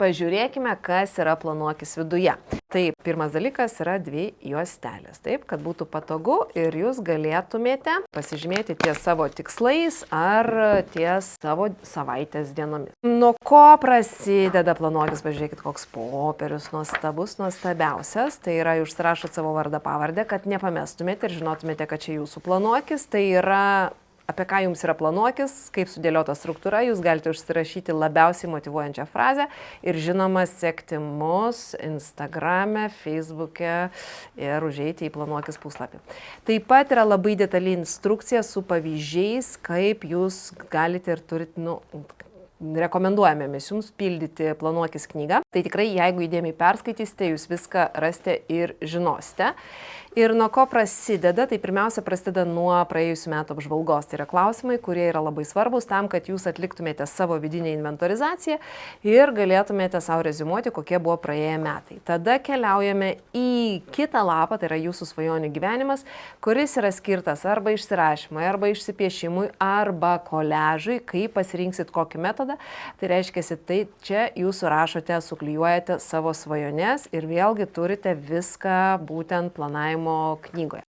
pažiūrėkime, kas yra planuokis viduje. Tai pirmas dalykas yra 2 juostelės, taip, kad būtų patogu ir jūs galėtumėte pasižymėti ties savo tikslais ar ties savo savaitės dienomis. Nuo ko prasideda planuokis, pažiūrėkit, koks popierius nuostabiausias, tai yra jūs rašot savo vardą pavardę, kad nepamestumėte ir žinotumėte, kad čia jūsų planuokis, tai yra apie ką jums yra planuokis, kaip sudėliota struktūra, jūs galite užsirašyti labiausiai motyvuojančią frazę ir žinoma sekti mus Instagrame, Facebook'e ir užeiti į planuokis puslapį. Taip pat yra labai detali instrukcija su pavyzdžiais, kaip jūs galite ir turite, rekomenduojame mes jums pildyti planuokis knygą. Tai tikrai, jeigu įdėmiai perskaitysite, jūs viską rasite ir žinosite. Ir nuo ko prasideda? Tai pirmiausia prasideda nuo praėjusių metų apžvalgos. Tai yra klausimai, kurie yra labai svarbus tam, kad jūs atliktumėte savo vidinę inventorizaciją ir galėtumėte savo reziumuoti, kokie buvo praėję metai. Tada keliaujame į kitą lapą, tai yra jūsų svajonių gyvenimas, kuris yra skirtas arba išsirašymui, arba išsipiešimui, arba koliažui, kaip pasirinksit kokį metodą. Tai reiškia, tai čia jūs rašote, suklijuojate savo svajones ir vėlgi turite viską būtent planavimo knygoje.